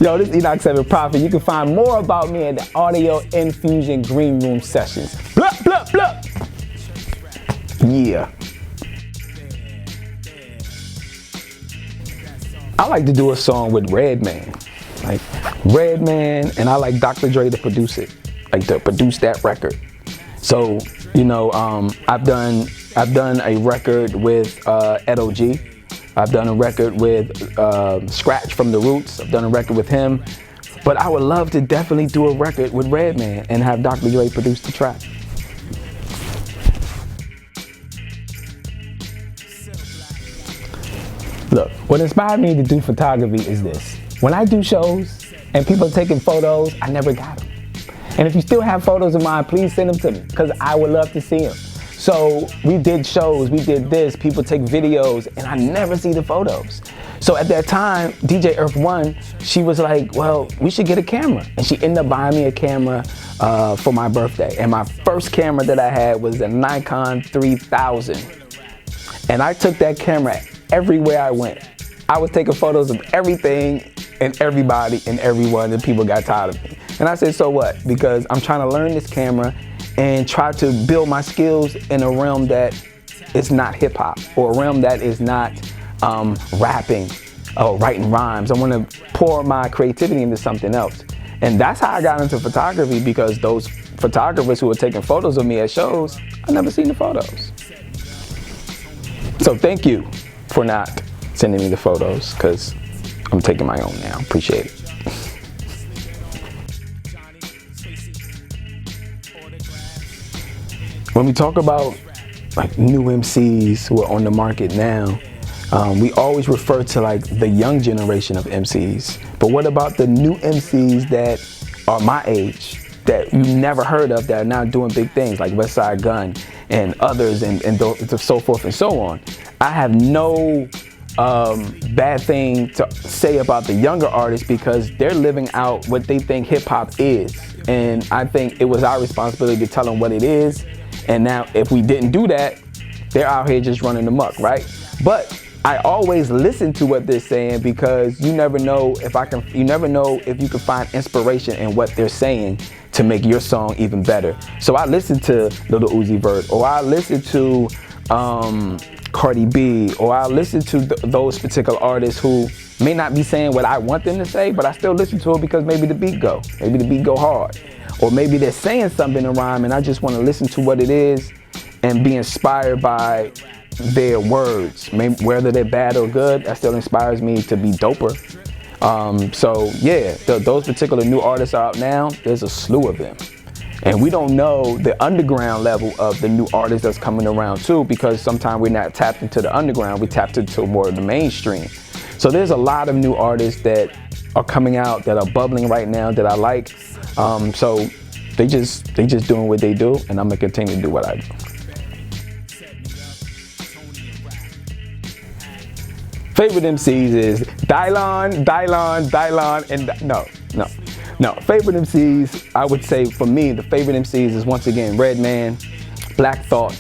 Yo, this is Enoch 7th Prophet. You can find more about me at the Audio Infusion Green Room Sessions. Blah, blah, blah. Yeah. I like to do a song with Redman. Like Redman, and I like Dr. Dre to produce it. Like to produce that record. So, you know, I've done a record with Edo G. I've done a record with Scratch from the Roots. I've done a record with him. But I would love to definitely do a record with Redman and have Dr. Dre produce the track. Look, what inspired me to do photography is this. When I do shows and people are taking photos, I never got them. And if you still have photos of mine, please send them to me because I would love to see them. So we did shows, we did this, people take videos, and I never see the photos. So at that time, DJ Earth One, she was like, well, we should get a camera. And she ended up buying me a camera for my birthday. And my first camera that I had was a Nikon 3000. And I took that camera everywhere I went. I was taking photos of everything and everybody and everyone, and people got tired of me. And I said, so what? Because I'm trying to learn this camera and try to build my skills in a realm that is not hip hop or a realm that is not rapping or writing rhymes. I want to pour my creativity into something else. And that's how I got into photography, because those photographers who were taking photos of me at shows, I never seen the photos. So thank you for not sending me the photos, because I'm taking my own now. Appreciate it. When we talk about like new MCs who are on the market now, we always refer to like the young generation of MCs. But what about the new MCs that are my age, that you never heard of, that are now doing big things like Westside Gunn and others and so forth and so on? I have no bad thing to say about the younger artists, because they're living out what they think hip hop is. And I think it was our responsibility to tell them what it is. And now if we didn't do that, they're out here just running amok, right? But I always listen to what they're saying, because you never know if you can find inspiration in what they're saying to make your song even better. So I listen to Lil Uzi Vert, or I listen to Cardi B, or I listen to those particular artists who may not be saying what I want them to say, but I still listen to it because maybe the beat go hard. Or maybe they're saying something in rhyme and I just want to listen to what it is and be inspired by their words. Maybe, whether they're bad or good, that still inspires me to be doper. So yeah, those particular new artists are out now. There's a slew of them. And we don't know the underground level of the new artists that's coming around too, because sometimes we're not tapped into the underground, we tapped into more of the mainstream. So there's a lot of new artists that are coming out that are bubbling right now that I like. So they just doing what they do, and I'm gonna continue to do what I do. Favorite MCs is Dylon, and no. Favorite MCs, I would say for me, the favorite MCs is once again Redman, Black Thought,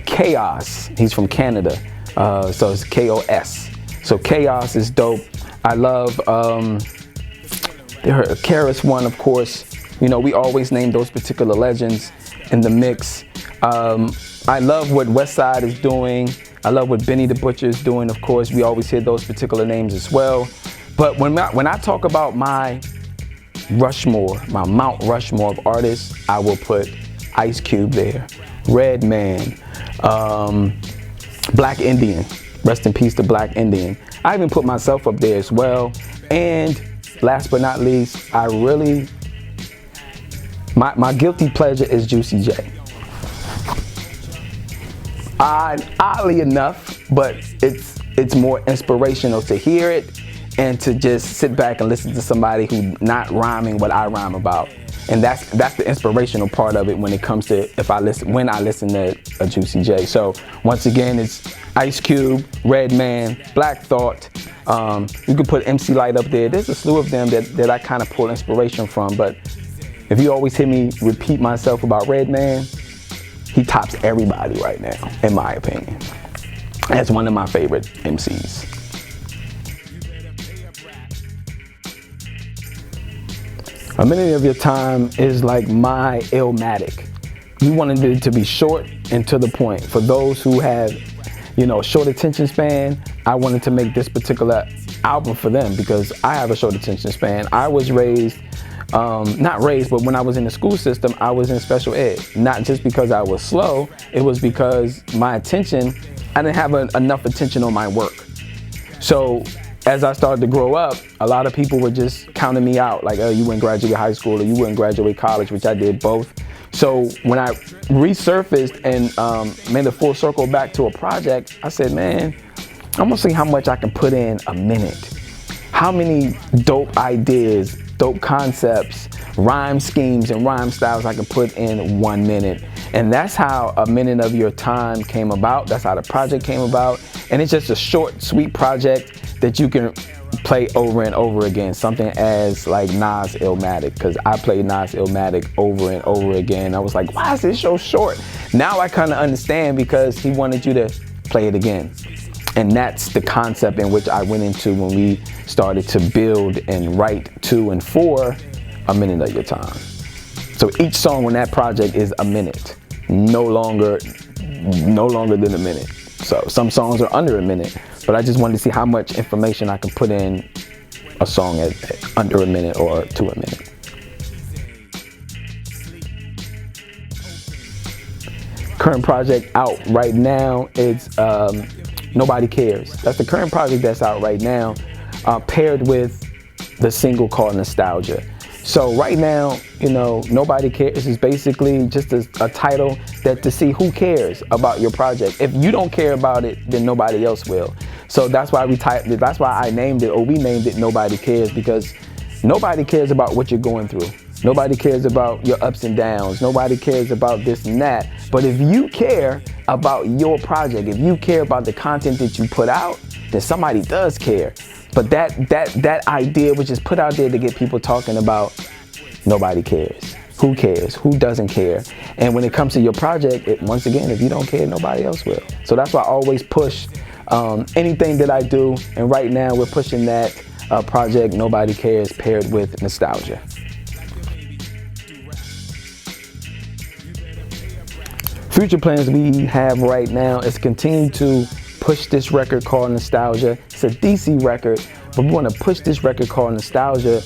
Chaos. He's from Canada, so it's KOS. So Chaos is dope. I love Karis One, of course. You know, we always name those particular legends in the mix. I love what Westside is doing. I love what Benny the Butcher is doing. Of course, we always hear those particular names as well. But when I talk about my Rushmore, my Mount Rushmore of artists, I will put Ice Cube there, Redman, Black Indian, rest in peace to Black Indian. I even put myself up there as well. And last but not least, my guilty pleasure is Juicy J. Oddly enough, but it's more inspirational to hear it and to just sit back and listen to somebody who's not rhyming what I rhyme about. And that's the inspirational part of it when it comes to when I listen to a Juicy J. So once again, it's Ice Cube, Redman, Black Thought. You can put MC Light up there. There's a slew of them that I kind of pull inspiration from. But if you always hear me repeat myself about Redman, he tops everybody right now, in my opinion. That's one of my favorite MCs. A minute of your time is like my Illmatic. We wanted it to be short and to the point. For those who have, short attention span, I wanted to make this particular album for them because I have a short attention span. I was raised, not raised, but when I was in the school system, I was in special ed. Not just because I was slow, it was because I didn't have enough attention on my work. So as I started to grow up, a lot of people were just counting me out, like, oh, you wouldn't graduate high school or you wouldn't graduate college, which I did both. So when I resurfaced and made a full circle back to a project, I said, man, I'm gonna see how much I can put in a minute. How many dope ideas, dope concepts, rhyme schemes, and rhyme styles I can put in 1 minute. And that's how A Minute of Your Time came about. That's how the project came about. And it's just a short, sweet project that you can play over and over again. Something as like Nas Illmatic, because I played Nas Illmatic over and over again. I was like, why is this so short? Now I kind of understand, because he wanted you to play it again. And that's the concept in which I went into when we started to build and write to and for A Minute of Your Time. So each song on that project is a minute, no longer than a minute. So some songs are under a minute, but I just wanted to see how much information I can put in a song at under a minute or to a minute. Current project out right now is Nobody Cares. That's the current project that's out right now, paired with the single called Nostalgia. So right now, Nobody Cares is basically just a title that to see who cares about your project. If you don't care about it, then nobody else will. So that's why that's why I named it, or we named it Nobody Cares, because nobody cares about what you're going through. Nobody cares about your ups and downs. Nobody cares about this and that. But if you care about your project, if you care about the content that you put out, then somebody does care. But that idea was just put out there to get people talking about nobody cares. Who cares? Who doesn't care? And when it comes to your project, once again, if you don't care, nobody else will. So that's why I always push anything that I do. And right now we're pushing that project Nobody Cares paired with Nostalgia. Future plans we have right now is continue to push this record called Nostalgia. It's a DC record, but we want to push this record called Nostalgia.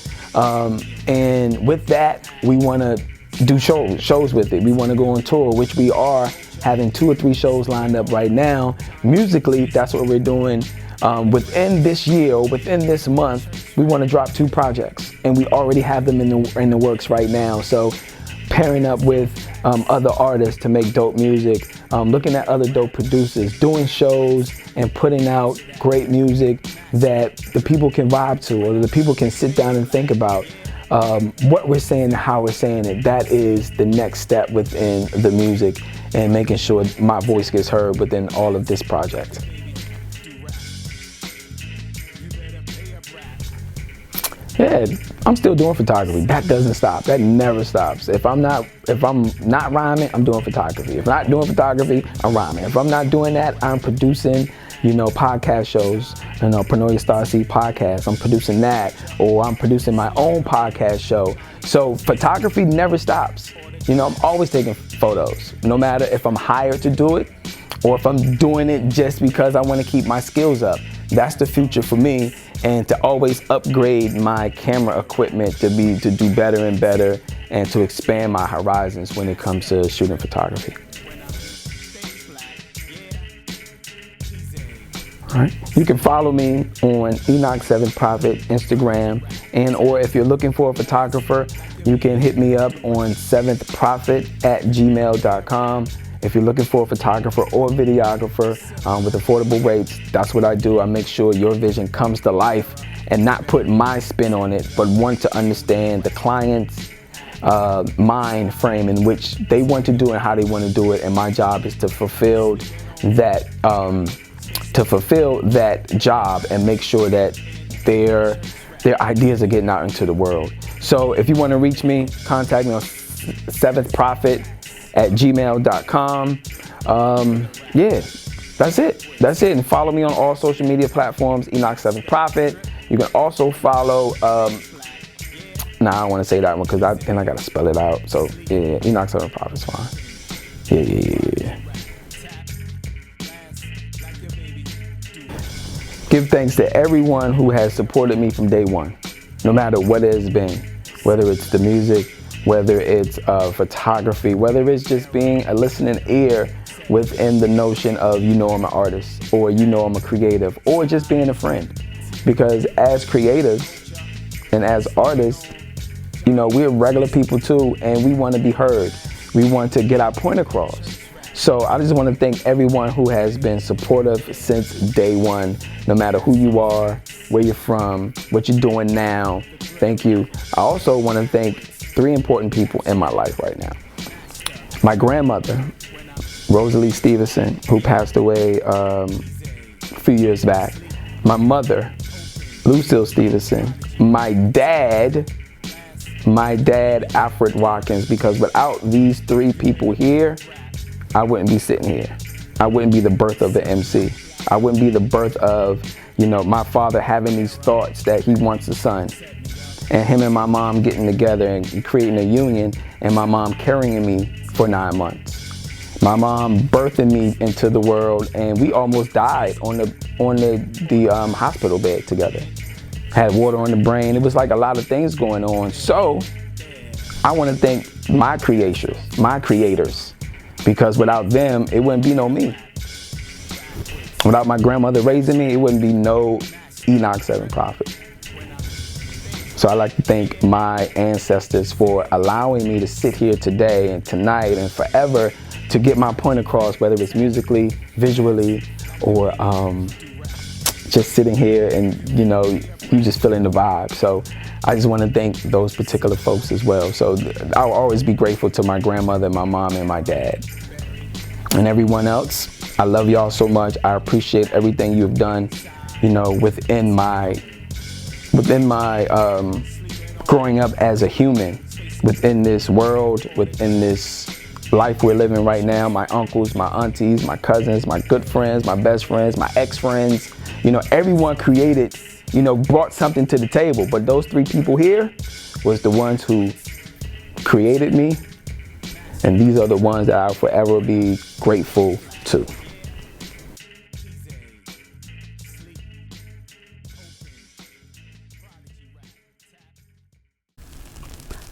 And with that, we want to do shows with it. We want to go on tour, which we are having 2 or 3 shows lined up right now. Musically, that's what we're doing. Within this year or within this month, we want to drop 2 projects, and we already have them in the works right now. So pairing up with other artists to make dope music, looking at other dope producers, doing shows and putting out great music that the people can vibe to, or the people can sit down and think about what we're saying and how we're saying it. That is the next step within the music, and making sure my voice gets heard within all of this project. Yeah, I'm still doing photography. That doesn't stop. That never stops. If I'm not rhyming, I'm doing photography. If I'm not doing photography, I'm rhyming. If I'm not doing that, I'm producing, podcast shows. Preneur Star Seed podcast. I'm producing that, or I'm producing my own podcast show. So photography never stops. I'm always taking photos, no matter if I'm hired to do it or if I'm doing it just because I want to keep my skills up. That's the future for me, and to always upgrade my camera equipment to do better and better, and to expand my horizons when it comes to shooting photography. All right. You can follow me on Enoch 7th Prophet Instagram, or if you're looking for a photographer, you can hit me up on 7thprophet@gmail.com. If you're looking for a photographer or videographer with affordable rates, that's what I do. I make sure your vision comes to life, and not put my spin on it, but want to understand the client's mind frame in which they want to do it and how they want to do it. And my job is to fulfill that job and make sure that their ideas are getting out into the world. So if you want to reach me, contact me on 7thprophet@gmail.com. Yeah, that's it. And follow me on all social media platforms, Enoch 7th Prophet. You can also follow Nah, I don't want to say that one because then I gotta spell it out. So yeah, Enoch 7th Prophet is fine. Yeah. Give thanks to everyone who has supported me from day one, no matter what it has been, whether it's the music, whether it's photography, whether it's just being a listening ear within the notion of, you know, I'm an artist, or you know I'm a creative, or just being a friend. Because as creatives and as artists, you know, we're regular people too, and we want to be heard. We want to get our point across. So I just want to thank everyone who has been supportive since day one, no matter who you are, where you're from, what you're doing now. Thank you. I also want to thank 3 important people in my life right now. My grandmother, Rosalie Stevenson, who passed away a few years back. My mother, Lucille Stevenson. My dad, Alfred Watkins, because without these 3 people here, I wouldn't be sitting here. I wouldn't be the birth of the MC. I wouldn't be the birth of, you know, my father having these thoughts that he wants a son. And him and my mom getting together and creating a union, and my mom carrying me for 9 months. My mom birthing me into the world, and we almost died on the hospital bed together. Had water on the brain. It was like a lot of things going on. So I want to thank my creators, because without them, it wouldn't be no me. Without my grandmother raising me, it wouldn't be no Enoch 7th Prophet. So I'd like to thank my ancestors for allowing me to sit here today and tonight and forever to get my point across, whether it's musically, visually, or just sitting here and, you know, you just feeling the vibe. So I just want to thank those particular folks as well. So I'll always be grateful to my grandmother, my mom, and my dad. And everyone else, I love y'all so much. I appreciate everything you've done, you know, within my growing up as a human, within this world, within this life we're living right now. My uncles, my aunties, my cousins, my good friends, my best friends, my ex-friends, you know, everyone created, you know, brought something to the table. But those 3 people here was the ones who created me. And these are the ones that I'll forever be grateful to.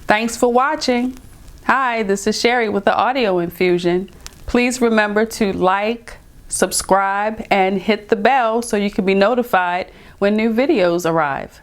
Thanks for watching. Hi, this is Sherry with the Audio Infusion. Please remember to like, subscribe, and hit the bell so you can be notified when new videos arrive.